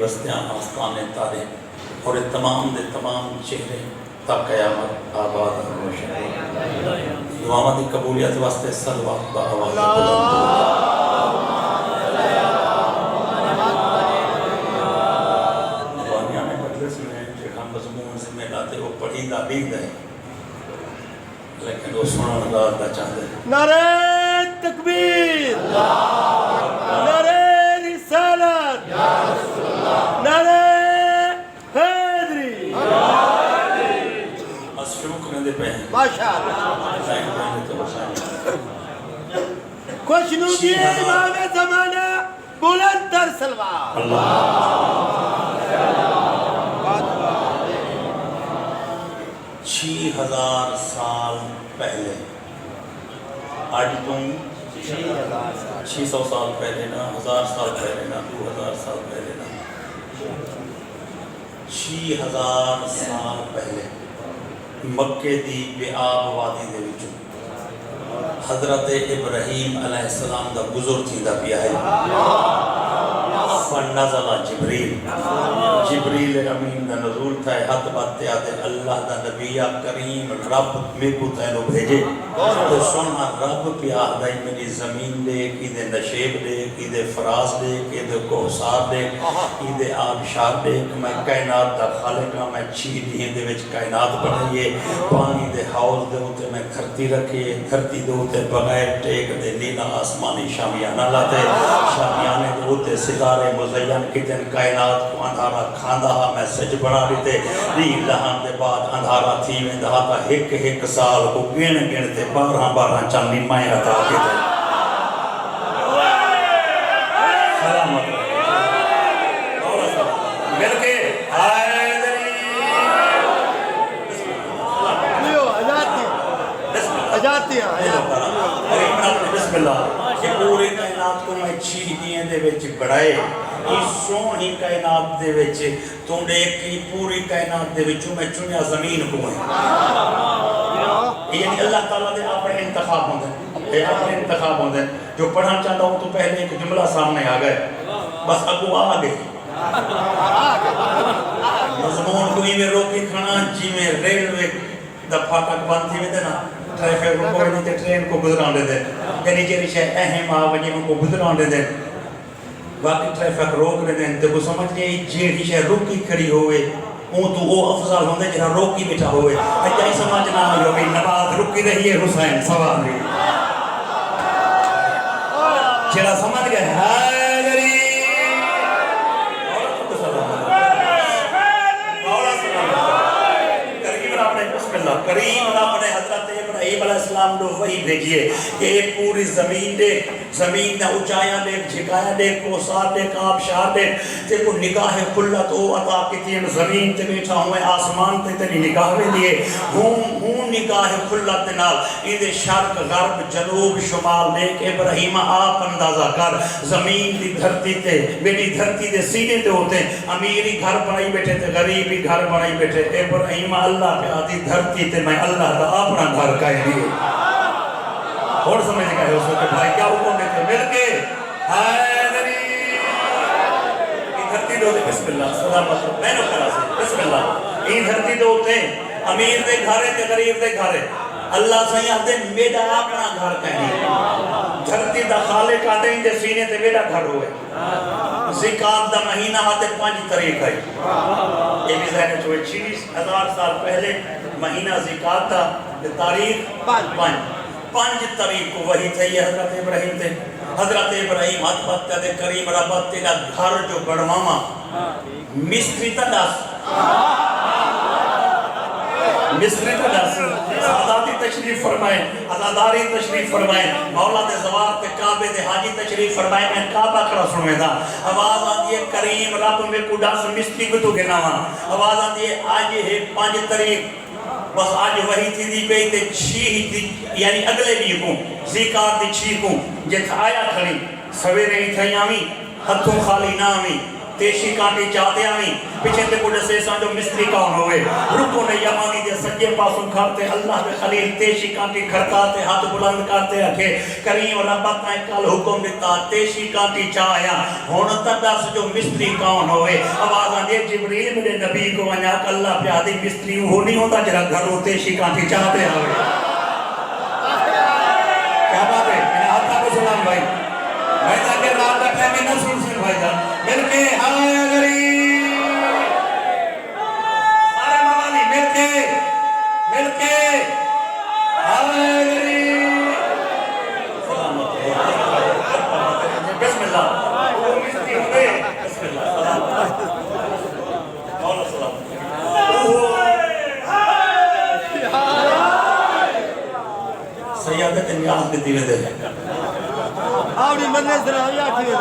وسطیاں آستانے تارے اور تمام دے تمام چہرے تا قیامت آباد اور روشن دعاواں دی قبولیت واسطے صلوات با آواز دعائیاں میں مجلس میں جہاں مضمون سے ملاتے وہ پڑھی دا بھی دے لیکن وہ سنن دا چاہتے نعرہ تکبیر، نعرہ رسالت، نعرہ حیدری، بس شروع کرنے دے پہ ہیں ماشاءاللہ سائن پہنے تو بسائن خوشنودی امام زمانہ بلند تر سلوات اللہ 6000 سال پہلے آج تم 600 سال پہلے نا 1000 سال پہلے نا 2000 سال پہلے نا 6000 سال پہلے مکے دی بے آب وادی دے وچوں حضرت ابراہیم علیہ السلام دا گزر تھی دا پیا ہے فنزل جبریل امین دا نزول تھا حد بات آدھے اللہ دا نبی کریم رب میں کو تینو بھیجے تو سننا رب پیا دائی میری زمین دے کی دے نشیب دے کی دے فراز دے کی دے کوہسار دے کی دے آبشار دے کہ میں کائنات دا خالقہ میں چیز نہیں دے وچ کائنات بنائیے پانی دے حوض دے ہوتے میں دھرتی رکھے دھرتی دے ہوتے بغیر ٹیک دے نیلا آسمانی شامیانہ لاتے شامیانے دے ہوتے ستارے مزین کی دن کائنات کو اندھارا کھاندہ میں سج بنا دیتے نیل لہن دے بعد اندھارا تھی میں دہاتا ایک سال کو گن تے 12 چاندنی مائیں عطا کے دے سلامت مل کے بسم اللہ کہ پورے کائنات کو میں چیدیاں دے وچ بڑھائے اس سونی کائنات دے وچ تم دیکھ کی پوری کائنات دے وچوں میں چنیا زمین کو ہے یعنی اللہ تعالیٰ دے اپنے انتخاب ہوندے جو پڑھنا چاہتا ہوں تو پہلے ایک جملہ سامنے آ گئے بس اگو آ گئے مضمون کو ہی میں روکی کھانا جی میں ریلوے دفعہ تک بند تھی میں دینا ٹریفک کو کوئی نہیں ٹرین کو گزران دے دے یعنی جیری شاہ اہم آوجی میں کو گزران دے دے باقی ٹریفک روک دے دیں تو وہ سمجھ گئے جیری شاہ روکی کھڑی ہوئے اون تو وہ افضل ہوندے جہاں روکی بیٹھا ہوئے اچھائی سمجھنا ہوئے نبات روکی رہی ہے حسین سوال نہیں جہاں سمجھ گئے حیدری کریم اپنے حضرت ابراہیم علیہ السلام کو وہی بھیجئے کہ پوری زمین دے اونچایاں دے جھکایاں دے کوسار دے آبشار دے تے کو نگاہ کھلت او عطا کیتی زمین تے بیٹھا ہوئے آسمان تے تیری نگاہ میں دیے ہوں نگاہ کھلت نال ایدے شرق غرب جنوب شمال دیکھ ابراہیم آپ اندازہ کر زمین دی دھرتی تے میری دھرتی دے سینے تے ہوتے امیری گھر بنائی بیٹھے تے غریبی گھر بنائی بیٹھے ابراہیم اللہ پہ آدھی دھرتی تے میں اللہ کا اپنا گھر کہہ دیئے اور سمجھ گئے اس وقت بھائی کیا حکم دیتے مل کے حیدری یہ دھرتی دو دے بسم اللہ سلامت میں نو کرا سے بسم اللہ یہ دھرتی دو ہوتے امیر دے گھارے تے غریب دے گھارے اللہ سہی آتے میڈا اپنا گھر کہنی دھرتی دا خالق آتے ہیں دے سینے تے میڈا گھر ہوئے زکاة دا مہینہ آتے 5 طریق ہے یہ بھی ذہن چھوئے 60,000 سال پہلے مہینہ زکاة دا تاریخ 5 طریق کو وہی تھے یہ حضرت ابراہیم تھے حضرت ابراہیم حد بات دے کریم ربت تیرا گھر جو بڑھواما مصری تداس ساداتی تشریف فرمائیں عزاداری تشریف فرمائیں مولا دے زوار تے کعبے دے حاجی تشریف فرمائیں میں کعبہ کھڑا سنوے دا آواز آتی ہے کریم رب میں کڈا سے مصری کو تو گنا ہوا آواز آتی ہے آج ہے 5 طریق بس آج وہی تھی دی پہ تے 6 تھی یعنی اگلے بھی کو زکاة دی 6 کو جت آیا کھڑی سویرے ہی تھے آمی ہتھوں خالی نہ آمی تیشی کانٹی چاہتے آئیں پیچھے تے کوڑے سے سانجو مستری کون ہوئے رکو نے یمانی دے سجے پاسوں کھارتے اللہ دے خلیل تیشی کانٹی کھڑکاتے ہاتھ بلند کرتے رکھے کریم ربت نے کل حکم دیتا تیشی کانٹی چاہیا ہون تدس جو مستری کون ہوئے آوازاں دے جبریل میرے نبی کو ونیا کہ اللہ پیادی مستری وہ نہیں ہوتا جرا گھر ہو تیشی کانٹی چاہتے ہوئے کیا بات ہے میں نے ہاتھا کو سلام بھائی میں تاکہ رات کا ٹائم نہ سن سن بھائی جان مل کے ہائے غریب سارے موالی مل کے ہائے غریب بسم اللہ بسم اللہ سلام سیادت نیاز کے دیوے دے آوری مننے سرایا کیے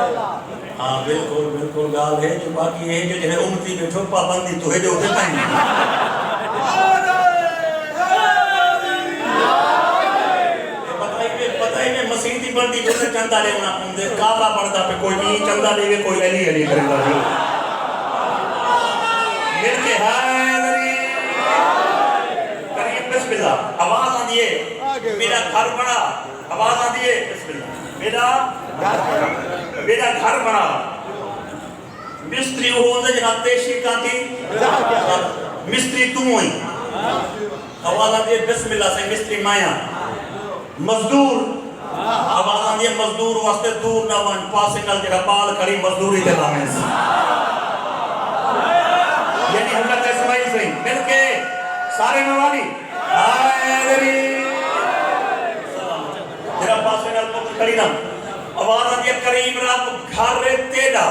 ہاں بالکل گال ہے جو باقی ہے جو جنہیں امتی بیٹھو پابندی تو ہے جو ہوتے پائیں بتائی میں مسیحی بندی جو سے چندہ لے ہونا ہوں دے کعبہ بڑھتا پہ کوئی نہیں چندہ لے گے کوئی علی کریں گا مل کے ہائے کریم بسم اللہ آواز آن دیئے میرا گھر بڑا آواز آن دیئے بسم اللہ میرا گھر بڑا مستری ہو دے جہاں تیشی کانٹی مستری تم ہوئی آواز آن دیئے بسم اللہ سے مستری مایا مزدور آواز آن دیئے مزدور واسطے دور نہ ون پاسے کل جرہ بال کھڑی مزدوری دے لامیں یعنی حضرت اسماعیل سے مل کے سارے موالی آئے غریب جرہ پاسے کل پکر کھڑی نہ آواز آن دیئے کریم رب گھر تیڑا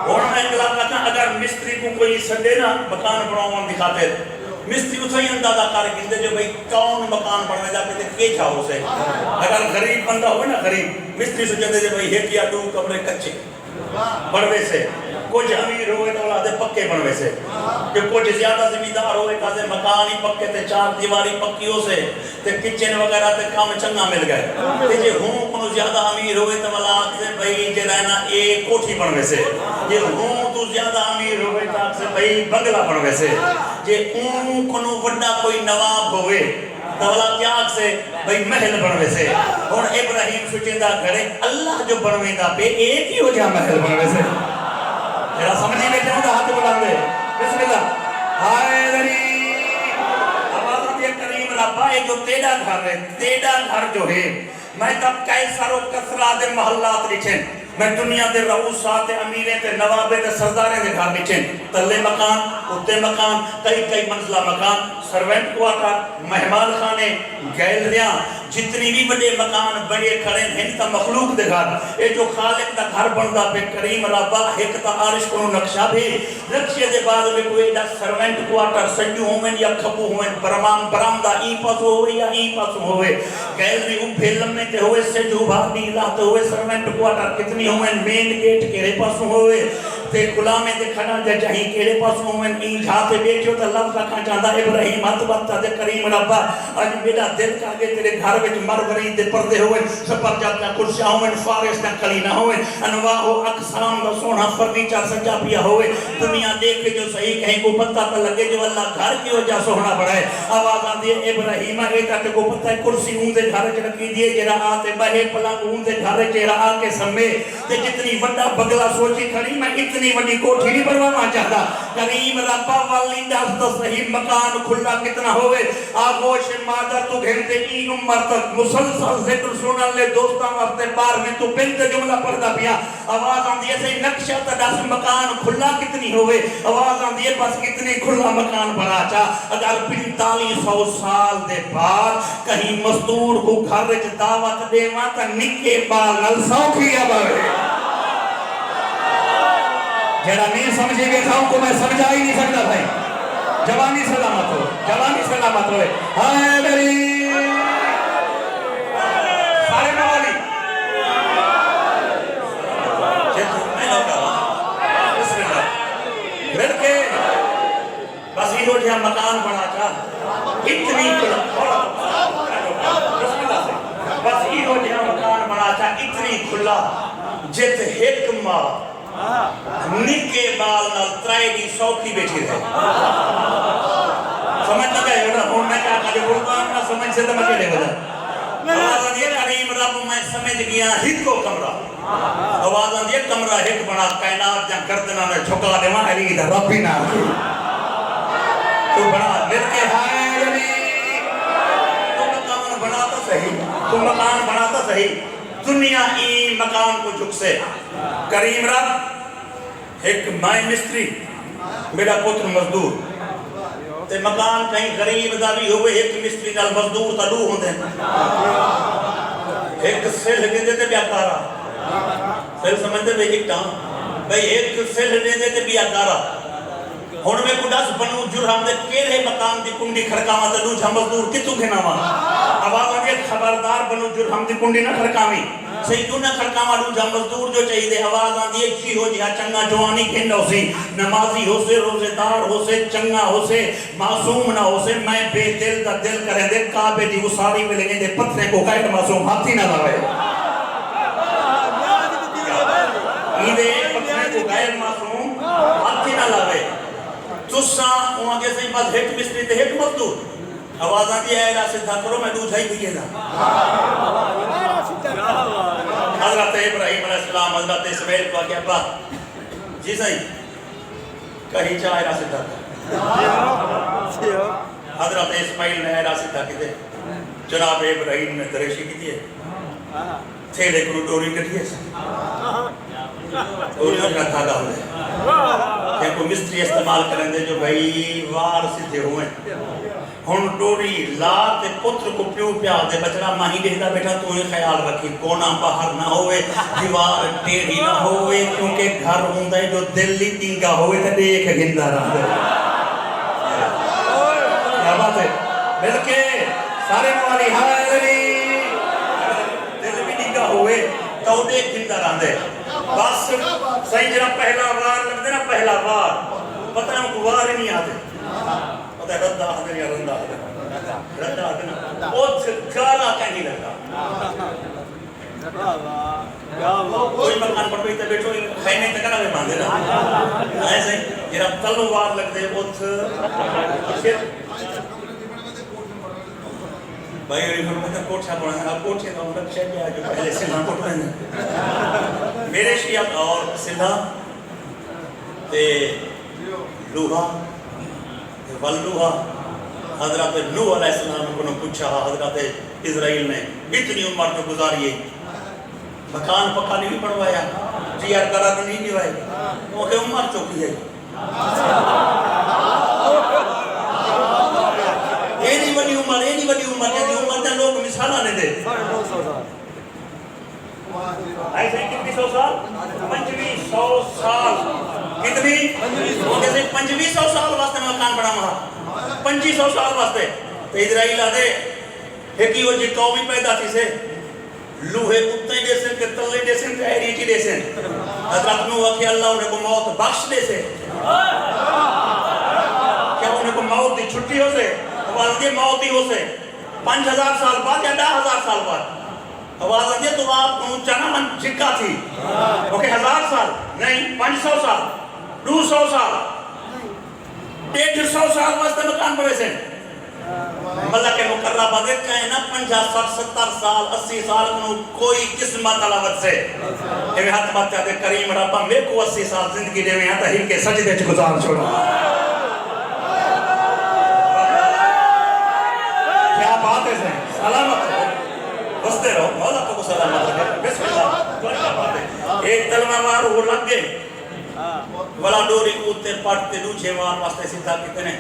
اور میں انقلاب کہتا ہوں اگر مستری کو کوئی سنڈے نا مکان بڑھاؤں دکھاتے مستری اتھا ہی اندازہ کار گندے جو بھئی کون مکان بڑھنے جا پہ کے چاہو سے اگر غریب بندہ ہوئے نا غریب مستری سے جندے جو بھئی ایک یا دو کمرے کچھے بڑھوے سے کچھ امیر ہوئے تو اولادے پکے بڑھوے سے کہ کچھ زیادہ زمیندار ہوئے کہتے مکان ہی پکے تے چار دیواری پکیوں سے تے کچن وغیرہ تے کام چنگا مل گئے تے جے ہوں کنو زیادہ امیر ہوئے تو اولاد سے بھئی جے رہنا ایک کوٹھی بڑھوے سے جے ہوں تو زیادہ امیر ہوئے تو بھئی بنگلہ بڑھوے سے جے ہوں کنو وڈا کوئی نواب ہوئے تولا تیاگ سے بھئی محل بنوے سے اور ابراہیم سچندہ گھڑے اللہ جو بنوے دا پہ ایک ہی ہو جا محل بنوے سے جرا سمجھی میں جاؤں دا ہاتھ بلان دے بسم اللہ ہائے غریب آواز آتی ہے کریم ربا ایک جو تیڑا گھر ہے تیڑا گھر جو ہے میں تب کیسر و کسرہ دے محلات لکھیں میں دنیا دے رؤوسات امیریں تے نوابے تے سرداریں دے گھر لکھیں تلے مکان اتے مکان کئی منزلہ مکان سروینٹ کوارٹر مہمان خانے گیلریاں جتنی بھی بڑے مکان بڑے کھڑے ہیں تا مخلوق دے گھر اے جو خالق دا گھر بندہ پہ کریم ربا ایک تا آرش کنو نقشہ بھی نقشے دے بعد میں کوئی دا سروینٹ کوارٹر سنجو ہوئیں یا کھپو ہوئیں برامدہ ای پاسو ہوئے یا ای پاسو ہوئے گیلری ابھے لمے تے ہوئے سجو بھاگی لاتے ہوئے سروینٹ کوارٹر کتنی ہوئیں مین گیٹ کیرے پاسو ہوئے تے غلامے دے کھڑا دے چاہی کیرے پاسو ہوئیں این جھاتے بیٹھو تا لفظ رکھا چاہتا ابراہیم ہاتھ بطا دے کریم ربا آج میرا دل کر گئے تیرے گھر وچ مرغرین دے پردے ہوئے سپر جاتا کرسیاں ہوئے فارس نہ کلینا ہوئے انواع و اقسام دا سونا فرنیچر سجا پیا ہوئے دنیا دیکھ جو صحیح کہیں کو پتہ تا لگے جو اللہ گھر کی وجہ سونا بڑھائے آواز آن دیئے ابراہیم ایتا تے کو پتہ ہے کرسی اون دے گھر چ رکھی دیئے جرا آتے بہے پلنگ اون دے گھر چ آ کے سمے تے جتنی وڈا بگلا سوچی کھڑی میں اتنی وڈی کوٹھی نہیں بنوانا چاہتا کریم ربا والی دس تو صحیح مکان کھلا کتنا ہوئے آگوش مادہ تو گھنٹے این عمر تک مسلسل ذکر سنن لے دوستان وقتے بار میں تو بنت جملہ پڑھتا پیا آواز آن دیئے سے نقشہ تا دس مکان کھلا کتنی ہوئے آواز آن دیئے بس کتنی کھلا مکان بنا چاہ اگر 4500 سال دے بعد کہیں مزدور کو گھر وچ دعوت دے وہاں تا نکے بال نل سوکھیا بھائی جڑا نہیں سمجھے گے تھا ان کو میں سمجھا ہی نہیں سکتا بھائی جوانی سلامت ہو جوانی سلامت ہوئے ہائے میری سارے موالی بسم اللہ مل کے بس ہی روٹیاں مکان بنا چاہ اتنی بس ہی روٹیاں مکان بنا چاہ اتنی کھلا جت حکمہ نکے بال نال ترائے دی سوکھی بیٹھی رہے سمجھ نہ گئے ہونا ہون میں کیا کہا جو بولتا ہوں نہ سمجھ سے تو میں کہنے وجہ آواز آن یہ کریم رب میں سمجھ گیا ہت کو کمرہ آواز آن یہ کمرہ ہت بنا کائنات جہاں کردنا نے چھکا دے وہاں علی ادھر رب بھی نہ تو بنا مل کے ہائے علی تو مکان بناتا صحیح تو مکان بناتا صحیح دنیا ای مکان کو جھک سے کریم رب ایک مائے مستری میرا پتر مزدور تے مکان کہیں غریب دا بھی ہوئے ایک مستری نال مزدور تا دو ہوندے ایک سل دے دے بیاکارا سل سمجھتے بے ایک ٹان بھئی ایک سل دے دے بیاکارا ہون میں کو 10 بنو جرہم دے کیرے مکان دی کنڈی کھڑکاواں تے دوجھا مزدور کتوں گھناواں آواز آگے خبردار بنو جرہم دی کنڈی نہ کھڑکاویں صحیح کیوں نہ کھڑکاواں دوجھا مزدور جو چاہیے دے آواز آن دی ایک ہو جہاں چنگا جوانی گھن ہو سی نمازی ہو سے روزے دار ہو سے چنگا ہو سے معصوم نہ ہو سے میں بے دل دا دل کریں دے کعبے دی اساری میں لگیں دے پتھرے کو قائد معصوم ہاتھی نہ لاوے ایدے پتھرے کو غیر معصوم ہاتھی نہ لاوے تُسا وہاں کے سہی بات ہیٹ مستری تے ہیٹ مزدور آواز آتی ہے ایرہ سدھا کرو میں دو جھائی دیئے دا حضرت ابراہیم علیہ السلام حضرت اسماعیل کو آگیا ابا جی سہی کہیں چاہ ایرہ سدھا حضرت اسماعیل نے ایرہ سدھا کی دے جناب ابراہیم نے دریشی کی دیئے تھیلے کرو ڈوری کر دیئے ڈوری نہ تھا گا ہوئے کہ کوئی مستری استعمال کریں دے جو بھائی وار سدھے ہوئے ہن ڈوری لا تے پتر کو پیو پیا دے بچڑا ماہی دیکھتا بیٹھا تو انہیں خیال رکھی کونا باہر نہ ہوئے دیوار ٹیڑھی نہ ہوئے کیونکہ گھر ہوندہ ہے جو دلی تینگا ہوئے تے دیکھ گندہ رہا دے کیا بات ہے بلکہ سارے موالی ہائے علی دل بھی تینگا ہوئے تو دیکھ گندہ رہا دے بس صحیح جنہ پہلا وار لگ دے نا پہلا وار پتہ ہے ہم کو وار ہی نہیں آتے پتہ ہے رد آدھر یا رند آدھر رد آدھر نا اوہ گالا کہیں لگا کوئی مکان پر بیتے بیٹھو خیمے تکا نہ بے باندھے نا ایسے جنہ تلو وار لگ دے اوہ بھائی اور فرماتا کوٹھا پڑھا ہے کوٹھے کا عمرہ شہر گیا جو پہلے سلحہ کوٹ رہے ہیں میرے شیعہ اور سلحہ تے لوہا واللوہا حضرت نوح علیہ السلام کو نے پوچھا حضرت اسرائیل نے اتنی عمر جو گزاری ہے مکان پکا نہیں پڑھوایا جیار کرا نہیں دیوائے وہ کہ عمر چوکی ہے اینی وڈی عمر جیدی عمر نے لوگ مثالہ نے دے ایسے کتنی 100 سال 2500 سال کتنی وہ کہتے ہیں 2500 سال واسطے مکان بڑا مہا 2500 سال واسطے تو اسرائیل آدھے ایکی وہ جی قومی پیدا تھی سے لوہے کتے دے سن کے تلے دے سن کے ایریچی دے سن حضرت نوح کہ اللہ انہیں کو موت بخش دے سے کیا انہیں کو موت دی چھٹی ہو سے آواز یہ موت ہی ہو سے 5000 سال بعد یا 10,000 سال بعد آواز یہ تو آپ کو چنا من جھکا تھی اوکے 1000 سال نہیں 500 سال 200 سال 150 سال واسطے مکان پڑے سے ملک مقررہ بدے کہیں نا 50 60 70 سال 80 سال کنو کوئی قسمت علاوت سے ایوے ہاتھ بات چاہتے کریم ربا میں کو 80 سال زندگی دے میں آتا ہی کے سجدے چھ گزار چھوڑا کیا بات ہے سلامت رہو بستے رہو مولا کو سلامت رہو بسم اللہ ایک تلمہ مار ہو لگ گئے ولا ڈوری کوتے پڑھتے دوچھے وار واسطے سیدھا کتنے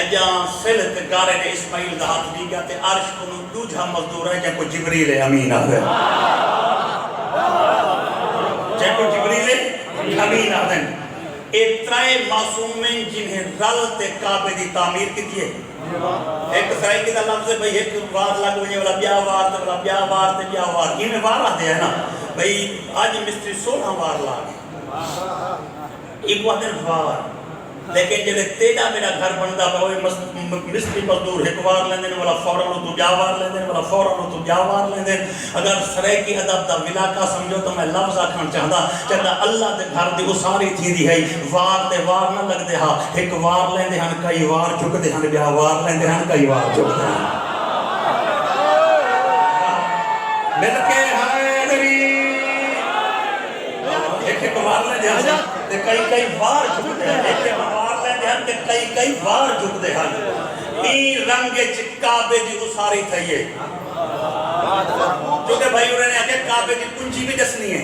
اجاں سلت گارے نے اسماعیل دا ہاتھ دی گیا تے عرش کو دوجھا مزدور ہے جن کو جبریل امین آدھے جن کو جبریل امین آدھے اترائے معصومین جنہیں رل تے کعبے دی تعمیر کی ہے ایک سرائی کی دا لفظ ہے بھئی ایک وار لگ ہوئے والا بیا وار تے والا بیا وار تے بیا وار یہ میں وار آتے ہیں نا بھئی آج مستری 16 وار لاغے ایک وقت وار لیکن جلے تیڑا میرا گھر بندا پہ ہوئے مستری مزدور ایک وار لیندے والا فوراً تو جا وار لیندے والا فوراً تو جا وار لیندے. اگر سریکی ادب دا ملاقہ سمجھو تو میں لفظ آکھن چاہتا اللہ دے گھر دی اساری تھی دی ہے وار تے وار نہ لگ دے ہاں ایک وار لیندے ہن کئی وار چک دے ہن بیا وار لیندے ہن کئی وار چک دے ہن مل کے ہائے دری ایک وار لیندے ہن تے کئی وار چک دے ہن ایک وار لیندے ہن تے کئی وار چک دے ہن ای رنگ کعبے دی اساری تھئیے کیونکہ بھائی انہوں نے آگے کعبے دی کنجی بھی دسنی ہے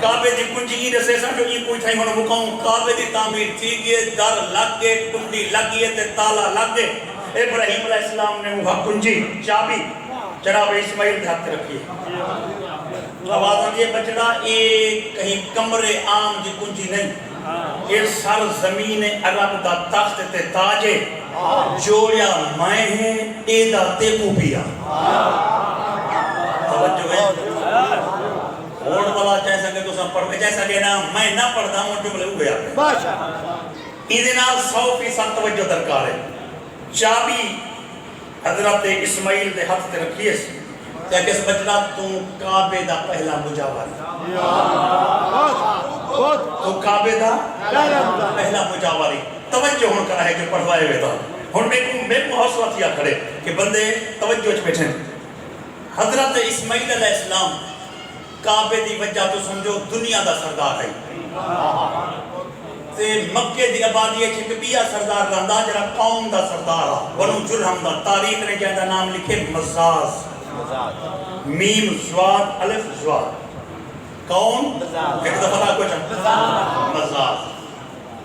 کعبے دی کنجی ہی دسے سن جو یہ کوئی تھائی ہونا مکاؤں کعبے دی تعمیر تھی گئے در لگ گئے کنڈی لگ گئے تے تالا لگ گئے. ابراہیم علیہ السلام نے وہ کنجی چابی جناب اسماعیل دے ہاتھ رکھی آواز آن یہ بچڑا ایک کہیں کمرے عام دی کنجی نہیں یہ سر زمین عرب دا تخت تے تاجے جوڑیا میں ہیں ایدہ تے کو پیا توجہ ہے اوڑ والا جیسا کہ تو سب پڑھ میں جیسا کہ نا میں نہ پڑھتا ہوں جملے ہوئے آپ ایدنال 100% توجہ درکار ہے. چابی حضرت اسماعیل دے ہاتھ تے رکھیے کہ کس بچڑا تو کعبے دا پہلا مجاور تو کعبے دا پہلا مجاوری توجہ ہون کرا ہے جو پڑھوائے ہوئے تھا ہون میں کو حوصلہ کیا کھڑے کہ بندے توجہ بیٹھیں. حضرت اسماعیل علیہ السلام کعبے دی وجہ تو سمجھو دنیا دا سردار ہے تے مکے دی آبادی ایک بیا سردار رہندا جڑا قوم دا سردار ہے بنو جرہم دا تاریخ نے جہاں دا نام لکھے مزاز میم زواد الف زواد قوم ایک دفعہ کچھ مزاز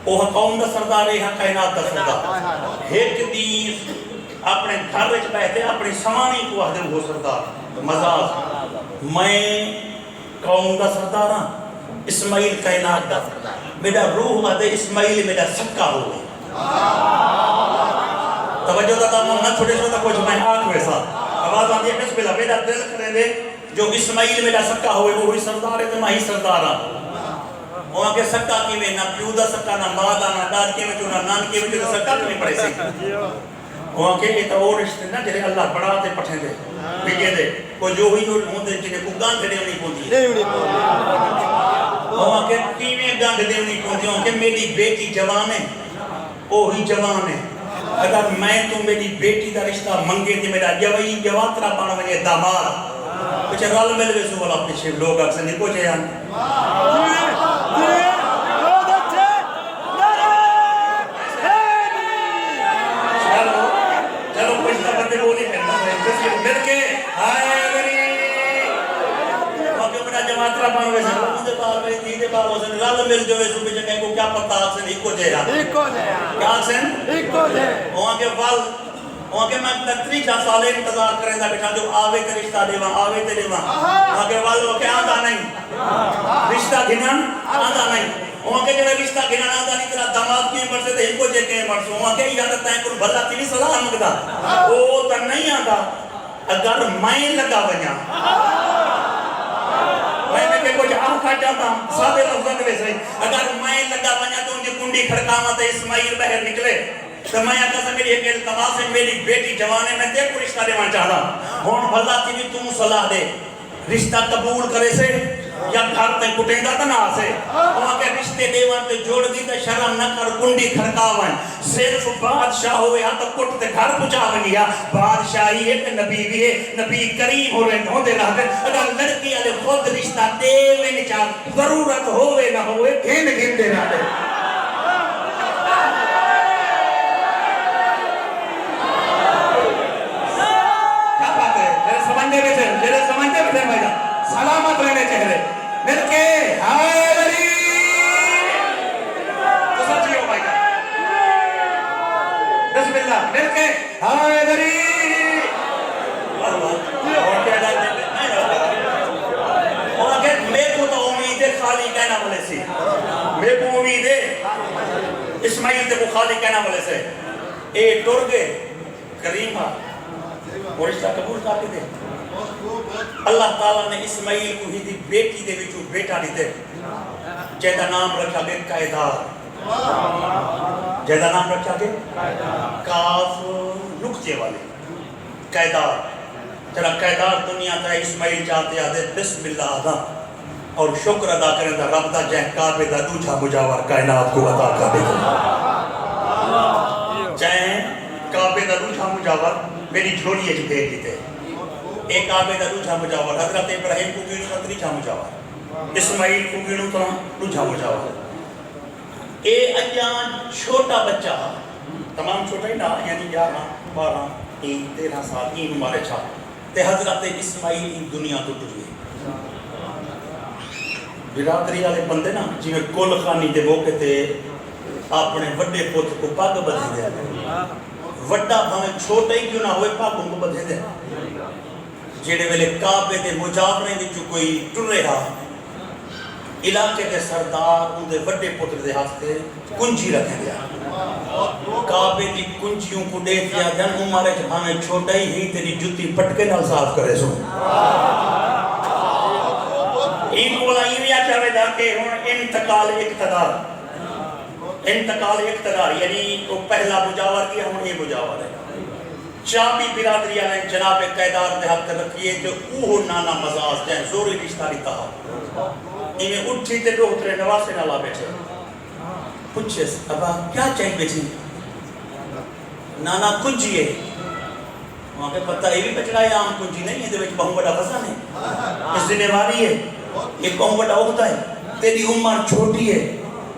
وہ قوم دا سردار ہے یہاں کائنات دا سردار ایک دیر اپنے گھر وچ بیٹھے اپنی سوانی کو آدھے وہ سردار مزاز میں قوم دا سردار ہاں اسماعیل کائنات دا میرا روح آدھے اسماعیل میرا سکا ہو گئی توجہ دا نہ چھوٹے چھوٹا کچھ میں آنکھ ویسا آواز آدھی ہے بسم اللہ میرا دل کرے دے جو اسماعیل میرا سکا ہوئے وہ ہوئی سردار ہے تو میں ہی سردار ہاں وہاں کے سکا کی میں نہ پیو دا سکا نہ ماں دا نہ داد کی میں جو نہ نان کی میں جو سکا تو نہیں پڑے سی وہاں کے ایک اور رشتے نا جنہیں اللہ بڑھا دے پٹھیں دے بگے دے وہ جو ہوئی جو ہوندے جنہیں کو گان دے نہیں پوندی ہے وہاں کے کیویں گان دے نہیں پوندی وہاں کے میری بیٹی جوان ہے وہی جوان ہے اگر میں تو میری بیٹی دا رشتہ منگے تھی میرا جوائی جواترا پانا مجھے دامار کچھ رال مل ویسو والا پیچھے لوگ اکسے نہیں پوچھے یہاں چلو کچھ نہ بندے وہ نہیں پہنتا مل کے آئے گری وہاں کے میرا جواترا پانا ویسے مجھے بار میں دیدے بار ویسے رال مل جو ویسو پیچھے کہیں کو کیا پتا اکسے نہیں کو جے کیا اکسے وہاں کے وال وہاں کے میں 30 سالے انتظار کریں دا بیٹھا جو آوے تے رشتہ دے وہاں آوے تے دے وہاں وہاں کے والو کے آدھا نہیں رشتہ گھنن آدھا نہیں وہاں کے جڑا رشتہ گھنن آدھا نہیں تیرا دماغ کیوں مرسے تے ہم کو جے کہیں مرسے وہاں کے یادت ہے کل بھلا تیری صلاح مگدہ وہ تا نہیں آدھا اگر میں لگا بنیا میں کہ کچھ آنکھا جاتا سادے لفظت ویسے اگر میں لگا بنیا تو انجھے کنڈی کھڑکاما تے اسماعیل بہر نکلے تو میں آتا سا میری ایک التماس ہے میری بیٹی جوانے میں تے کو رشتہ دے وہاں چاہتا ہون بھلا تھی بھی تم صلاح دے رشتہ قبول کرے سے یا گھر تے کٹیں دا تنا سے وہاں کے رشتے دے وہاں تے جوڑ دی تے شرم نہ کر کنڈی کھڑکاوائیں صرف بادشاہ ہوئے ہاں تو کٹ تے گھر پچھاویں گیا بادشاہی ہے تے نبی بھی ہے نبی کریم ہو رہے ہوں دے رہا اگر لڑکی آلے خود رشتہ دے وے نچاہ ضرورت ہوئے نہ ہوئے گھن دے رہا دے سمجھتے بھی تھے بھائی سلامت رہنے چہرے مل کے ہائے بری تو سچی ہو بھائی بسم اللہ مل کے ہائے بری میرے کو تو امید ہے خالی کہنا والے سے میرے کو امید ہے اسماعیل تے کو خالی کہنا والے سے اے ٹر گئے کریم وہ رشتہ قبول کر دے اللہ تعالیٰ نے اسماعیل کو ہی دی بیٹی دے وچوں بیٹا دیتے جیدہ نام رکھا گئے قائدار جیدا نام رکھا گے کاف نقطے والے قیدار. چلا قیدار دنیا تا اسماعیل چاہتے آدھے بسم اللہ آدھا اور شکر ادا کریں دا رب دا جہن کعبے دا دوجھا مجاور کائنات کو عطا کعبے دا جہن کعبے دا دوجھا مجاور میری جھولی اچھ بھیج دیتے. ایک کعبے دا دوجھا مجاور حضرت ابراہیم کو گینو تا تریجھا مجاور, اسماعیل کو گینو تا دوجھا مجاور. اے اجان چھوٹا بچہ تمام چھوٹا ہی نا یعنی 11 12 13 سال این مارے چھا تے حضرت اسماعیل این دنیا تو ٹریے. برادری والے بندے نا جی میں کل خانی دے موقع تے اپنے وڈے پوت کو پاگ بدھے دے, وڈا بھاویں چھوٹا ہی کیوں نہ ہوئے پاگوں کو بدھے دے. جیڑے ویلے کعبے دے مجاورے دی جو کوئی ٹر رہا علاقے دے سردار ان دے وڈے پتر دے ہاتھ تے کنجی رکھیں دیا. کعبے دی کنجیوں کو دے دیا جن عمرے جہاں چھوٹا ہی تیری جوتی پٹکے نال صاف کرے سو. این بولا یہ بھی آچا رہے دا کہ انتقال اقتدار, انتقال اقتدار یعنی وہ پہلا مجاور کیا ہم یہ مجاور ہے. چابی برادری آنے جناب قیدار دے ہاتھ رکھیے جو اوہ نانا مزاز جائیں زوری رشتہ لیتا ہو. انہیں اٹھی تے ڈوکٹرے نواسے نالا بیٹھے پوچھے ابا کیا چاہیے بیٹھی, نانا کنجی ہے. وہاں پہ پتہ یہ بھی بچڑا ہے عام کنجی نہیں ہے دے وچ بہت بڑا فضا نہیں, اس ذمہ واری ہے ایک بہت بڑا ہوتا ہے. تیری عمر چھوٹی ہے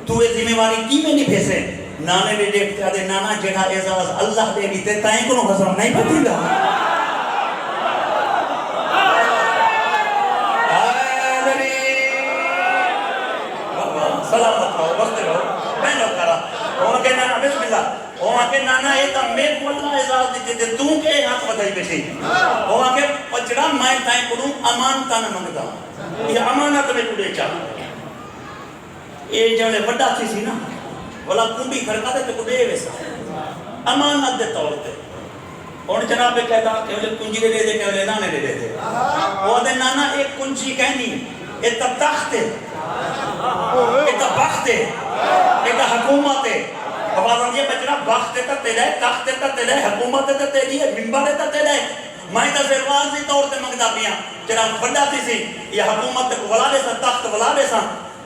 تو یہ ذمہ واری کی میں نہیں پھیسے. نانے نے دیکھتے آدھے نانا جڑا اعزاز اللہ دے دیتے تائیں کو حسن نہیں پتی گا. سلامت رہو بستے رہو میں نو کرا. وہاں کے نانا بسم اللہ وہاں کے نانا یہ تا میرے کو اللہ اعزاز دیتے تھے تو کے ہاتھ بدھائی بیٹھے. وہاں کے پچڑا میں تائیں کو امانتا نہ منگتا, یہ امانت میں کڑے چاہ یہ جو بڑا تھی سی نا بولا کنڈی کھڑکا دے تو کڑے ویسا امانت دے طور تے. اور جناب کہتا کہ وہ کنجی دے دے کہ وہ نانے دے دے. وہ دے نانا ایک کنجی کہنی ایک تا تخت ہے ایک تا بخت ہے ایک تا حکومت ہے. آواز یہ بچنا بخت ہے تا تیرا ہے, تخت ہے تا تیرا ہے, حکومت ہے تا تیری ہے, منبر ہے تا تیرا ہے. میں تا زرواز دی طور تے منگدا پیاں جناب بڑا تھی سی یہ حکومت ولا دے سا تخت ولا دے سا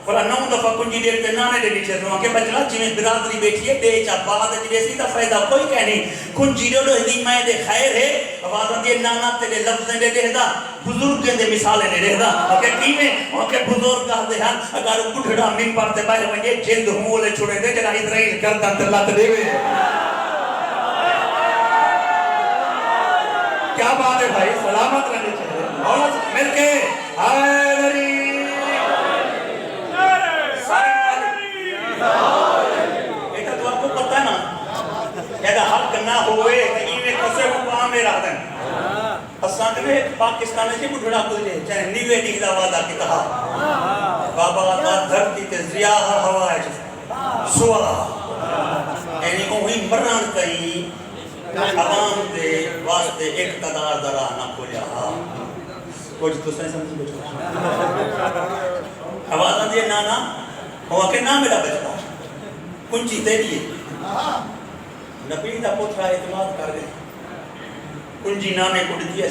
فلا نو دفعہ کنجی دیکھتے نانے دے نیچے تو کہ بچنا جویں برادری بیٹھی ہے دے چا بعد جیسی تا فائدہ کوئی کہنی کنجی دے دی میں دے خیر ہے. آواز دی نانا تیرے لفظیں دے دہدا بزرگ دے مثالیں دے دہدا کہ کیویں او کہ بزرگ کہتے ہیں اگر بڈھڑا منبر تے بیٹھ ونجے جند ہولے چھڑے دے جڑا اسرائیل کردا تے لت دے وے. کیا بات ہے بھائی, سلامت رہنے چاہیے اور مل کے حیدری ایک تو آپ کو پتہ ہے نا اگر حق نہ ہوئے تو ایویں کسے مقام میں رہ دیں. اساں نے پاکستان سے بڑھڑا کو دے چاہے نیوے دی دا وعدہ کی تھا بابا دا دھرتی تے زیاہ ہوا ہے سوا یعنی وہی مرن کئی عوام دے واسطے اقتدار دا راہ نہ کھولیا. کچھ تو سن سمجھ بیٹھو آواز دی نانا وہ کہ نام میرا بچتا کنجی تیری ہے. نبی دا پوترا اعتماد کر گئے کنجی نانے کو دیتی ہے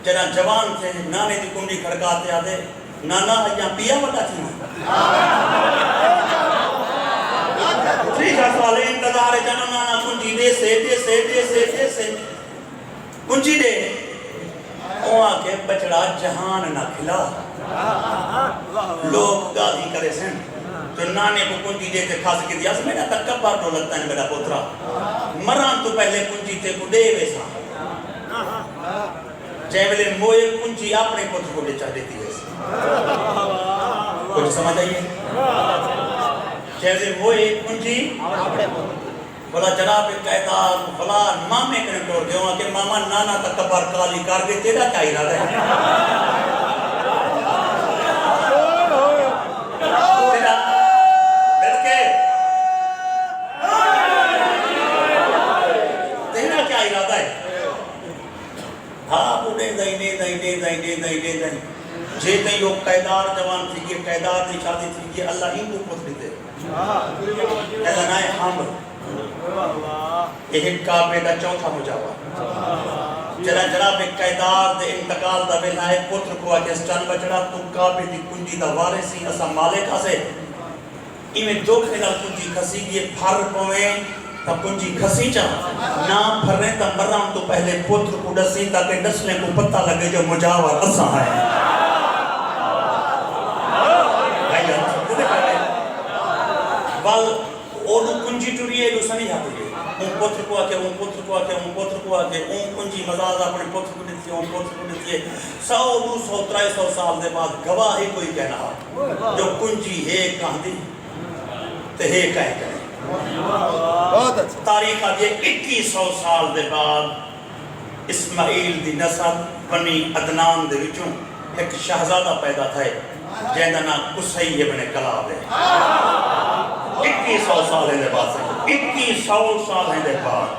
جنا جوان تھے نانے دی کنجی کھڑکاتے آدھے نانا اجاں پیا بڑا تھی تریشہ سال انتظار جنا نانا کنجی دے سے دے سے دے سے دے سے کنجی دے وہاں کے بچڑا جہان نہ کھلا لوگ گالی کرے سن تو نانے کو کنجی دیتے کھا سکے دیا میرا تکبر نو لگتا ہے میرا پوترا مران تو پہلے کنجی تے کو دے ویسا چاہے ویلے موئے کنجی اپنے پوتر کو لے چاہ دیتی ویسا. کچھ سمجھ آئیے چاہے ویلے موئے کنجی بولا جناب قیدار فلان مامے کرنے توڑ دے وہاں کہ ماما نانا تکبر کالی کر دے تیرا کیا ارادہ ہے جے تئی لوگ قیدار جوان تھی گئے قیدار دی شادی تھی گئے اللہ ہی کو پوچھ لیتے ایسا نہ ہے حمر یہ کعبے کا چوتھا مجاور جنا جناب قیدار دے انتقال دا ویلا ہے پتر کو آکے اس چند بچڑا تو کعبے دی کنجی دا وارثی اسا مالک اسے ایویں دکھے نال کنجی کھسی گئے پھر پویں تب کنجی کھسی چاہ نہ پھرنے تب مرام تو پہلے پتر کو ڈسی تاکہ نسلیں کو پتہ لگے جو مجاور اسا ہے بل اونو کنجی ٹوریے لو سنی آتے ہیں اون پتر کو آکے اون پتر کو آکے اون پتر کو آکے اون کنجی مزاز اپنے پتر کو دیتی ہے اون پتر کو دیتی ہے 100 200 300 سال دے بعد گواہی کوئی کہنا ہا جو کنجی ہے کہاں دی تے ہے کہیں کہیں تاریخ آدھی 2100 سال دے بعد اسماعیل دی نسل بنی عدنان دے وچوں ایک شہزادہ پیدا تھا جہاں نا قصی ابن کلاب ہے 2100 سال ہے دے بعد 2100 سال ہے دے بعد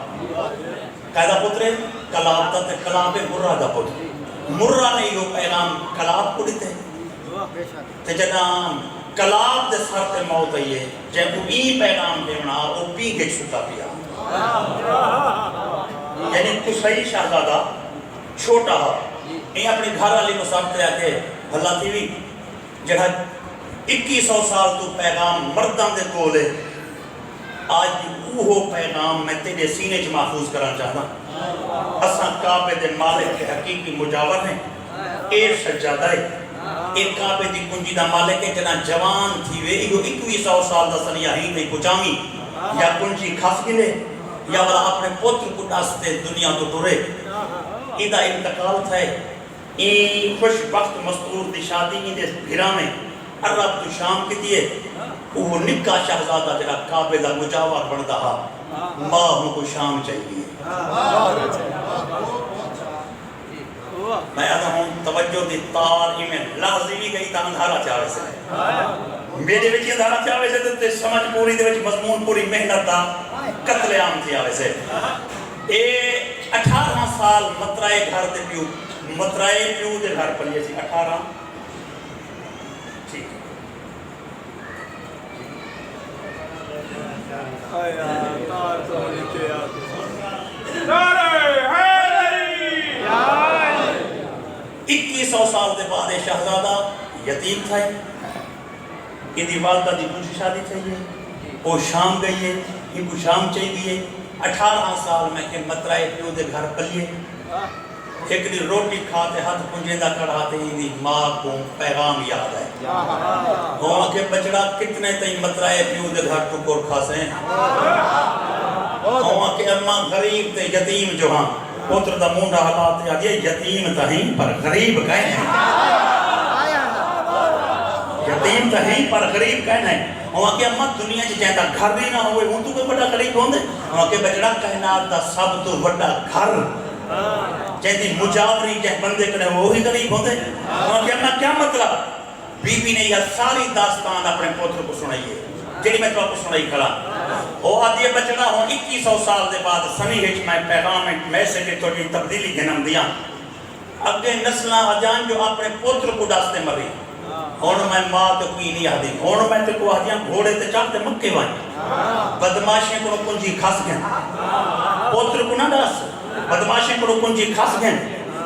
قیدہ پترے کلاب تا تے کلاب مرہ دا پتر مرہ نے یہ پیغام کلاب کو دیتے تے جنام کلاب دے سر تے موت ہے جب وہ ای پیغام دیونا وہ پی گئی ستا پیا یعنی قصی شہزادہ چھوٹا ہا یہ اپنے گھر علی مسافتے آکے اللہ تھی بھی جہاں 2100 سال تو پیغام مردان دے کولے آج وہ پیغام میں تیرے سینے چ محفوظ کرنا چاہتا اساں کعبے دے مالک کے حقیقی مجاور ہیں اے سجادہ ہے ایک کعبے دی کنجی دا مالک ہے جنا جوان تھی وے ایو 2100 سال دا سنیا ہی نہیں پچامی یا کنجی کھس گلے یا والا اپنے پوتر کو ڈاستے دنیا تو ٹورے ایدہ انتقال تھا این خوش بخت مستور دی شادی این دے گھرا میں عرب تو شام کی دیئے وہ نکا شہزادہ جنہ کعبے دا مجاور بڑھتا ہا ماں ہوں کو شام چاہیے میں آتا ہوں توجہ دی تار ہی میں لحظی بھی گئی تا اندھارا چاہے سے میرے وچی اندھارا چاہے سے تے سمجھ پوری دے وچ مضمون پوری محنت دا قتل عام تھی آوے سے اے 18 سال مطرائے گھر دے پیو مطرائے پیو دے گھر پلیے سی 18 ٹھیک اکیس سو سال دے بعد شہزادہ یتیم تھا ان دی والدہ دی کچھ شادی چاہیے وہ شام گئی ہے ان کو شام چاہیے 18 سال میں کہ مطرائے پیو دے گھر پلیے ایک دی روٹی کھاتے ہاتھ پنجیدہ کڑھاتے ہی دی ماں کو پیغام یاد ہے وہاں کے بچڑا کتنے تئی مطرائے پیو دے گھر ٹکور کھاسے ہیں وہاں کے اماں غریب تے یتیم جو ہاں پوتر دا مونڈا حالات یاد یہ یتیم تہیں پر غریب کہیں ہیں یتیم تہیں پر غریب کہیں ہیں وہاں کے اماں دنیا چی جہاں دا گھر نہیں نہ ہوئے ہوں تو کوئی بڑا غریب ہوندے وہاں کے بچڑا کہنات دا سب تو بڑا گھر جہاں دی مجاوری جہاں بندے کرے وہی غریب ہوندے وہاں کے اماں کیا مطلب بی بی نے یہ ساری داستان اپنے پوتر کو سنائیے جنہی میں تو آپ کو سنائی کھڑا وہ آدھی بچڑا ہوں 2100 سال دے بعد سنی ہیچ میں پیغام میں سے کہ تھوڑی تبدیلی جنم دیا اگے نسلہ آجان جو اپنے پوتر کو ڈاستے مری ہون میں ماں تو کوئی نہیں آدھی ہون میں تو کو آدھیاں گھوڑے تے چاہتے مکے وائیں بدماشیں کو کنجی کھاس گئن پوتر کو نہ ڈاس بدماشیں کو کنجی کھاس گئن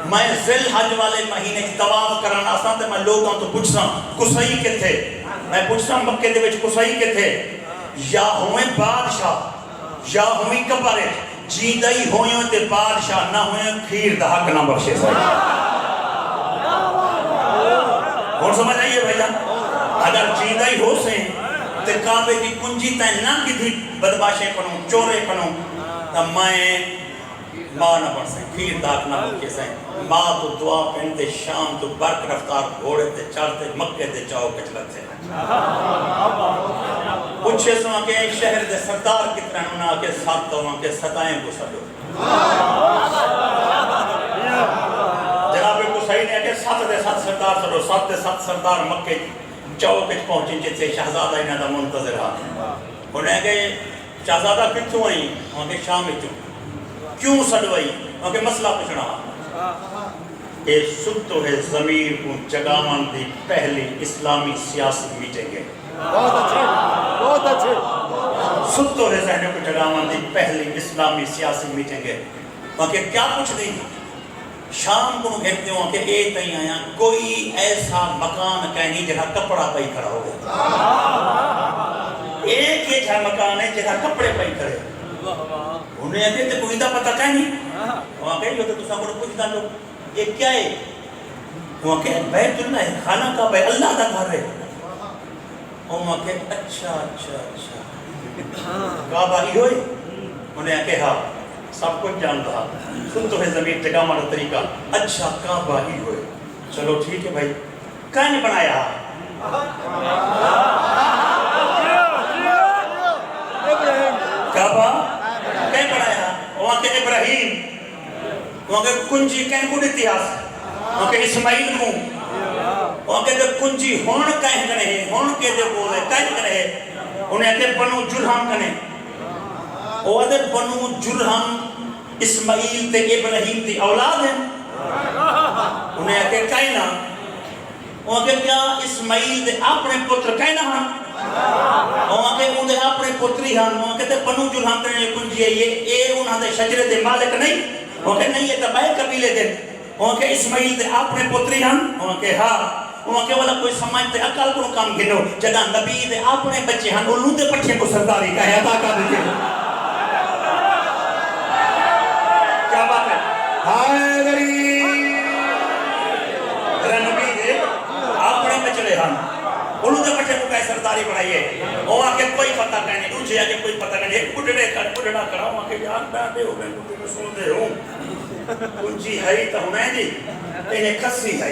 میں ذل حج والے مہینے کی تواف کرانا آسان تھے میں لوگوں تو پوچھتا کسائی کے تھے میں پوچھتا مکے دے وچ کسائی کے تھے یا ہوئے بادشاہ یا ہوئے کبارے جیدائی ہوئے تے بادشاہ نہ ہوئے کھیر دا حق نہ بخشے سے اور سمجھ آئیے بھائی جان اگر جیدائی ہو سے تے کعبے کی کنجی تائیں نہ کی تھی بدماشیں کنوں چورے کنوں تا میں ماں نہ بڑھ سیں کھیر دا حق نہ بخشے سے ماں تو دعا پہنتے شام تو برک رفتار گھوڑے تے چارتے مکے تے چاہو کچلت سے پوچھے سو کہ شہر دے سردار کتنا ہونا کہ ساتھ تو وہاں کے ستائیں کو سلو جناب کو صحیح نہیں ہے کہ ساتھ دے ساتھ سردار سلو ساتھ دے ساتھ سردار مکے چوکچ پہنچیں جت سے شہزادہ انہاں دا منتظر ہاں انہیں کہ شہزادہ کتوں آئی وہاں کے شام میں کیوں سلوائی وہاں کے مسئلہ پوچھنا اے سکتو ہے ضمیر کو جگامان دی پہلی اسلامی سیاسی میٹنگ ہے بہت اچھا بہت اچھے. ستو رے ذہنوں کو جگامن دی پہلی اسلامی سیاسی میٹنگ ہے وہاں کہ کیا کچھ نہیں شام کو گھنٹے ہوں کہ اے تئیں آیا کوئی ایسا مکان کہیں جہاں کپڑا پئی کھڑا ہو گیا ایک یہ جہاں مکان ہے جہاں کپڑے پئی کھڑے انہیں آگے تے کوئی دا پتہ کہیں نہیں وہاں کہ یہ تو سامنے کچھ دا لو یہ کیا ہے وہاں کہ بیت اللہ ہے خانہ کا بے اللہ دا گھر ہے وہاں کہ اچھا کعبہ ہی ہوئی انہیں آگے ہاں سب کچھ جانتا سنتو ہے زمین جگہ مارا طریقہ اچھا کعبہ ہی ہوئے چلو ٹھیک ہے بھائی کہاں نے بنایا کعبہ کہیں بنایا وہاں کے ابراہیم وہاں کے کنجی کہیں کو اتہاس وہاں کے اسماعیل کو وہاں کے کنجی ہون کہیں کنے ہیں ہون کے دے بولے کہیں کنے ہیں انہیں کہ بنو جرہم کنے وہ دے بنو جرہم اسماعیل تے ابراہیم تے اولاد ہیں انہیں کہ کائنا وہاں کہ کیا اسماعیل تے اپنے پتر کائنا ہاں وہاں کہ انہیں اپنے پتری ہاں وہاں کہ تے بنو جرہم کنے کنجی ہے یہ انہاں دے شجرے دے مالک نہیں وہاں کہ نہیں یہ تباہ قبیلے دے وہاں کہ اسماعیل تے اپنے پتری ہاں وہاں کہ ہاں وہاں کہ والا کوئی سمجھتے عقل کو کام گنو جدہ نبی دے اپنے بچے ہاں انہوں دے پچھے کو سرداری کا ہے عطا کر دیجئے کیا بات ہے حیدری نبی دے اپنے بچے ہاں انہوں دے پچھے کو کہے سرداری بڑھائیے وہاں کہ کوئی پتہ کہنے دوسرے آگے کوئی پتہ کہنے ایک پڑھڑا کرا وہاں کہ یاد بیٹھے ہو میں کتے میں سن دے ہوں کنجی ہے تو ہمیں جی انہیں کسی ہے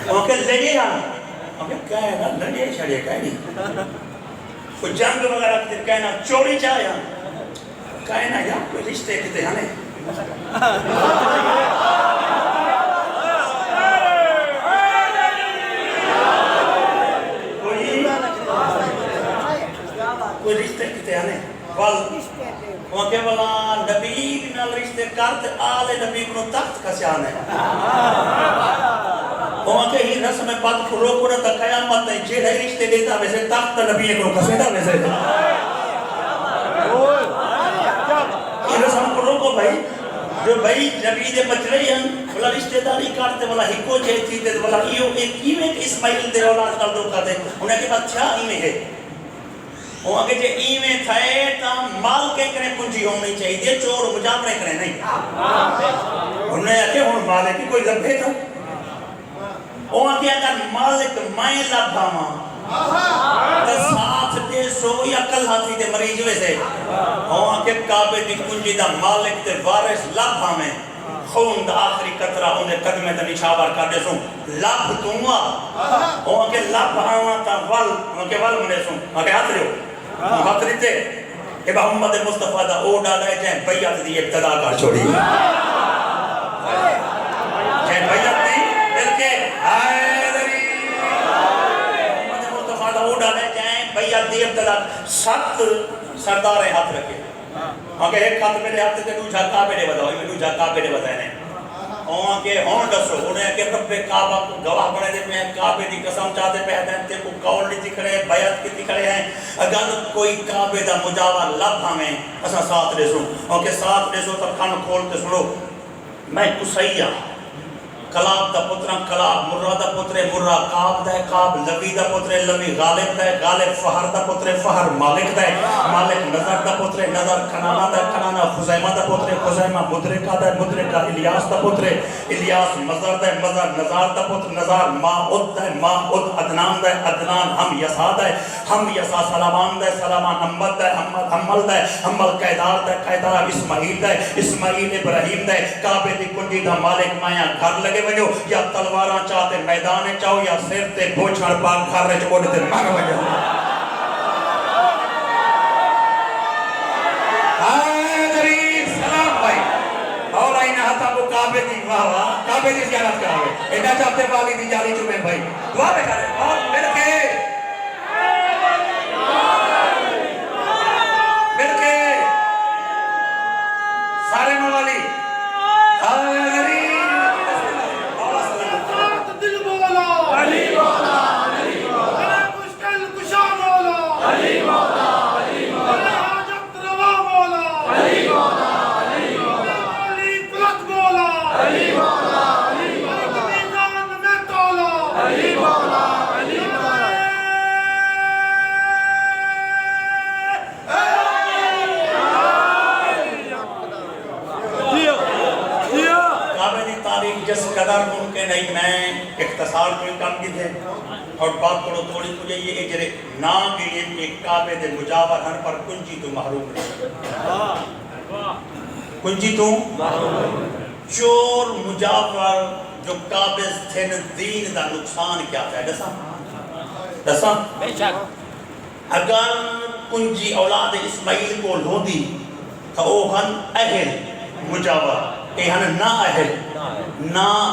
وہاں کہ لگے ہاں وہاں کہ کہے نا لگے چھڑے کہے نہیں کوئی جنگ وغیرہ کہتے کہنا چوری چاہے ہاں کہے نا یا کوئی رشتے کہتے ہاں نہیں کوئی رشتے کہتے ہاں نہیں وہاں کہ والا نبی نال رشتے کرتے آل نبی کو تخت کا سیان ہے وہاں کہ ہی رسم بات کو روکو نہ تا قیامت ہے جیڑے رشتے دیتا ویسے تخت نبی کو کسیدہ ویسے یہ رسم کو روکو بھائی جو بھائی نبی دے بچ رہی ہیں بلا رشتے داری کرتے بلا ہکو چیتی دے بلا ایک ایویں اسماعیل دے اولاد کر دو کہتے انہیں کہ بات چھا ایویں ہے وہاں کہ جے ایویں تھائے تا مال کے کریں کنجی ہونی چاہیے چور مجابرے کریں نہیں انہیں کہ ہون مالے کی کوئی لبھے تھا وہاں کہ اگر مالک مائیں لبھا ماں تا ساتھ دے سو یا کل ہاتھی دے مریض ویسے وہاں کہ کعبے دی کنجی دا مالک دے وارث لبھا میں خون دا آخری قطرہ انہیں قدمے تا نشاور کر دے سوں لبھ دونگا وہاں کہ لبھ آنا تا وہاں کہ ول منے سوں وہاں کہ ہاتھ لیو ہاتھ لیتے کہ محمد مصطفیٰ دا او ڈالے جائیں بیعت دی ابتدا کر چھوڑی جائیں بیعت دی بلکہ حیدری محمد مصطفیٰ دا او ڈالے جائیں بیعت دی ابتدا ست سردار ہاتھ رکھے اگر ایک ہاتھ میرے ہاتھ سے دوجہ کعبے نے بتاؤ میں دوجہ کعبے نے بتائے وہاں کے ہون دسو انہیں کہ رب کعبہ کو گواہ بنے دے میں کعبے دی قسم چاہتے پہ ہیں تے کو قول نہیں دکھ رہے بیعت کی دکھ رہے ہیں اگر کوئی کعبے دا مجاور لب ہمیں اسا ساتھ دے سو اور کہ ساتھ دے سو تب کھان کھولتے سنو میں قصیہ کلاب دا پترہ کلاب مرہ دا پترے مرہ کعب دا ہے کعب لبی دا پترے لبی غالب دا ہے غالب فہر دا پترے فہر مالک دا ہے مالک نظر دا پترے نظر کنانا دا کنانا خزیمہ دا پترے خزیمہ مدرکہ دا مدرکہ الیاس دا پترے الیاس مزر دا مزر نظار دا پتر نظار ماؤد دا ماؤد عدنان دا عدنان ہم یسا دا ہم یسا سلامان دا سلامان حمد دا حمل دا حمل قیدار دا قیدار اسماعیل دا اسماعیل ابراہیم دا کعبے دی کنجی دا مالک مایا گھر لگے ونجو یا تلواراں چاہتے میدانے چاہو یا سر تے بوچھڑ پاک گھر رچ کوڑے تے مر ونجو حیدری سلام بھائی اور آئین ہاتھا کو کعبے دی واہ کعبے دی زیارت کراوے ایڈا چاہتے والی دی جاری چوبے بھائی دعا بے کرے اور مل کے سارے موالی حیدری علی مولا علی مولا علی مولا مشکل کشا مولا علی مولا اگر ممکن ہے میں اختصار کوئی کام کی تھے اور بات کرو تھوڑی مجھے یہ جرے نا گئے کہ کعبے دے مجاور ہن پر کنجی تو محروم نہیں کنجی تو چور مجاور جو قابض تھے دین دا نقصان کیا تھا دساں بے شک اگر کنجی اولاد اسماعیل کو لو دی تو وہ ہن اہل مجاور اے ہن نا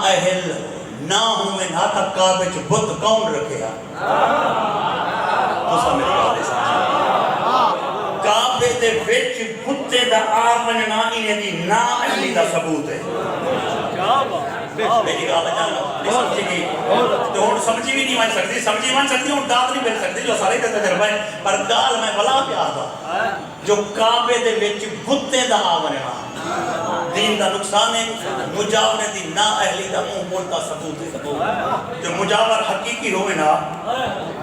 اہل نہ ہوئے نہ تھا کعبے چ بت کون رکھے ہاں تو سمجھ گئے کعبے دے وچ بتے دا آون نہ انہیں دی نا اہلی دا ثبوت ہے میری گال جانا نہیں سمجھی گئی تو ہوں سمجھی بھی نہیں مان سکتی ہوں داد نہیں مل سکتی جو سارے کا تجربہ ہے پر گال میں بلا پیا تھا جو کعبے دے وچ بتے دا آون نہ دین دا نقصان ہے مجاور دی نا اہلی دا منہ بولتا ثبوت ہے جو مجاور حقیقی ہوئے نا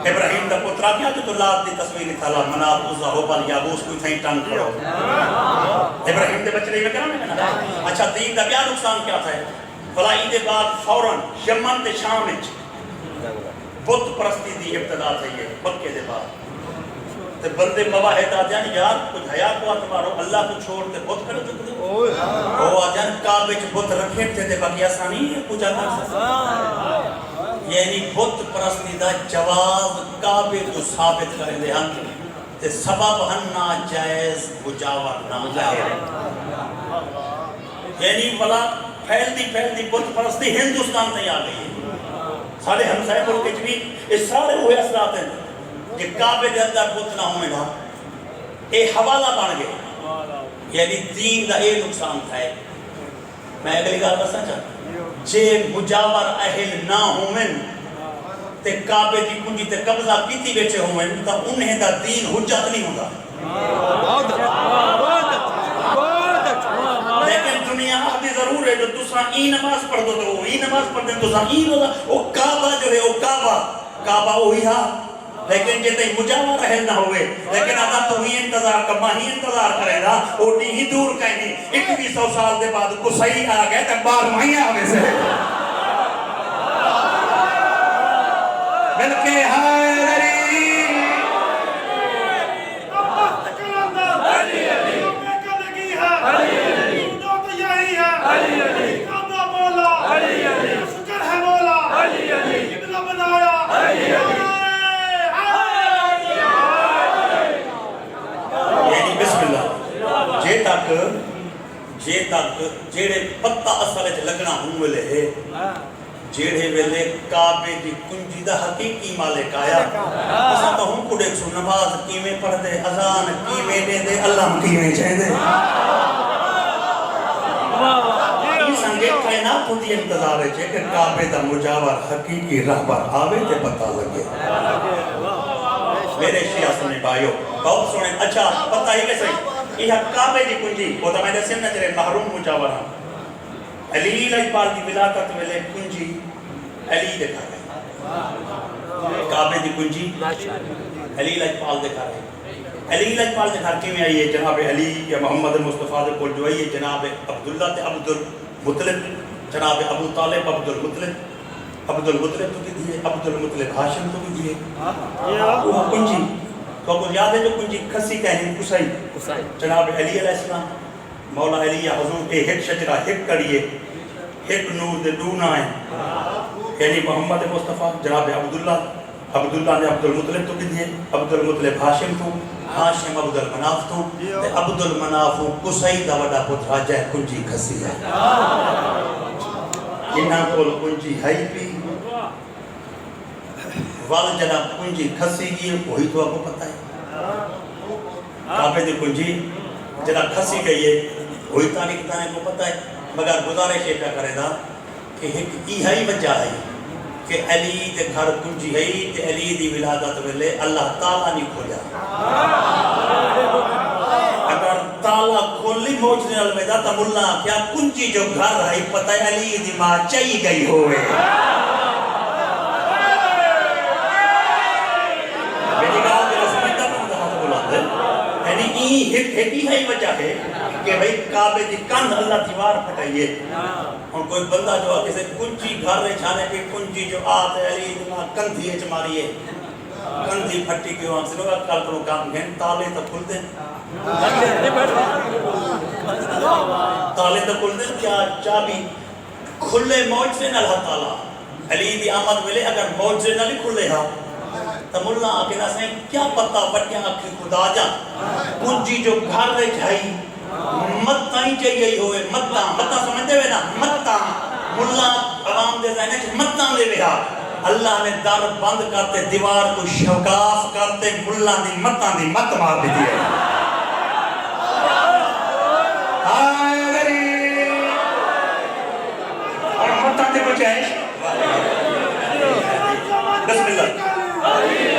ابراہیم دا پترا کیا جو لات دی تصویر تھالا منات عزا ہوبل یابوس کوئی تھیں ٹنگ کرو ابراہیم دے بچے میں کہنا میں کہنا اچھا دین دا کیا نقصان کیا تھا فلائی دے بعد فوراں یمن دے شام وچ بت پرستی دی ابتدا تھی ہے مکے دے بعد تے بندے مواحد آ جان یار کچھ حیا کو تمہارو اللہ کو چھوڑ تے بت کرو چکے او آ جان کعبے وچ بت رکھے تھے تے باقی آسانی ہے کچھ آتا یعنی بت پرستی دا جواز کعبے کو ثابت کریں دے ہن تے سبب ہن ناجائز مجاور ناجائز یعنی بلا پھیلتی بت پرستی ہندوستان تے آ گئی ہے سارے ہمسائے ملک وچ بھی اس سارے ہوئے اثرات ہیں کہ کعبے دے اندر بت نہ ہوئے نا اے حوالہ بن گئے یعنی دین دا اے نقصان تھا ہے میں اگلی گال بسا چاہتا جے مجاور اہل نہ ہوئن تے کعبے دی کنجی تے قبضہ کیتی بیچے ہوئن تا انہیں دا دین حجت نہیں ہوتا لیکن دنیا آدھی ضرور ہے جو دوسرا ای نماز پڑھ دو تو وہ ای نماز پڑھ دیں دوسرا ای روزہ وہ کعبہ جو ہے وہ کعبہ وہی ہاں لیکن جیتے مجاور اہل نہ ہوئے لیکن آدھا تو ہی انتظار کما ہی انتظار کرے گا وہ ہی دور کہیں 2100 سال دے بعد کو صحیح آ گئے تک بار مہینے آگے سے ملکے حیدری جے تک جیڑے پتہ اصل لگنا ہوں ویلے جیڑے ویلے کعبے دی کنجی دا حقیقی مالک آیا اساں تو ہم کو دیکھ سو نماز کیویں پڑھ دے اذان کیویں دے دے اللہ کیویں چاہے دے یہ سنگے کائنات ہوتی انتظار ہے کہ کعبے دا مجاور حقیقی رہبر آوے تے پتہ لگے میرے شیعہ سنے بھائیو بہت سنے اچھا پتہ ہی کیسے یہ کعبے دی کنجی وہ تو میں نے سن نہ محروم مجاور ہاں علی لاجپال دی ولادت ویلے کنجی علی دکھا گئے کعبے دی کنجی علی لاجپال دکھا گئے علی لاجپال دکھا کیویں آئی ہے جناب علی یا محمد مصطفیٰ دے کول جو آئی ہے جناب عبداللہ تے عبدالمطلب جناب ابو طالب عبدالمطلب تو کی دیئے عبدالمطلب ہاشم تو کی دیئے وہ کنجی تو آپ کو یاد ہے جو کنجی کھسی کہیں کسائی جناب علی علیہ السلام مولا علی یا حضور اے ہک شجرہ ہک کریے ہک نور دے دونا ہے یعنی محمد مصطفیٰ جناب عبداللہ نے عبدالمطلب تو کی دیئے عبدالمطلب ہاشم تو ہاشم عبدالمناف تو عبدالمناف کسائی دا وڈا پترا جائے کنجی کھسی ہے انہاں کول کنجی ہائی پی وال جناب کنجی کھسی گئی وہی تو آپ کو پتہ ہے کعبے دی کنجی جناب کھسی گئی ہے وہی تاریخ تانے کو پتہ ہے مگر گزارش یہ کیا کرے دا کہ ایک ہی وجہ ہے کہ علی دے گھر کنجی ہے تے علی دی ولادت ویلے اللہ تعالیٰ نہیں کھولیا اگر تعالیٰ کھولی موجنے المیدہ تا ملا کیا کنجی جو گھر ہے پتہ ہے علی دی ماں چاہی گئی ہوئے یعنی ہی وجہ ہے کہ بھئی کعبے دی کند اللہ دیوار پھٹائیے اور کوئی بندہ جو کسی کنچی گھر رہے چھانے کی کنچی جو آتے علی اتنا کندھی ہے چماریے کندھی پھٹی کے وہاں سے لوگا کل کرو کام گھن تالے تک کھل دیں تالے تک کھل دیں کیا چابی کھلے معجزے نہ اللہ تعالیٰ علی دی آمد ملے اگر معجزے نہ نہیں کھلے ہاں تو ملا آکے نہ سہیں کیا پتہ وٹیاں آکھی خدا جا کنجی جو گھر رہے جھائی متاں ہی چاہیے ہوئے متاں سمجھتے ہوئے نا متاں ملا عوام دے ذہنے چھے متاں دے وہا اللہ نے در بند کرتے دیوار کو شوکاف کرتے ملا دی متاں دی مت مار بھی دیئے آئے غریب اور متاں دے کچھ ہے بسم اللہ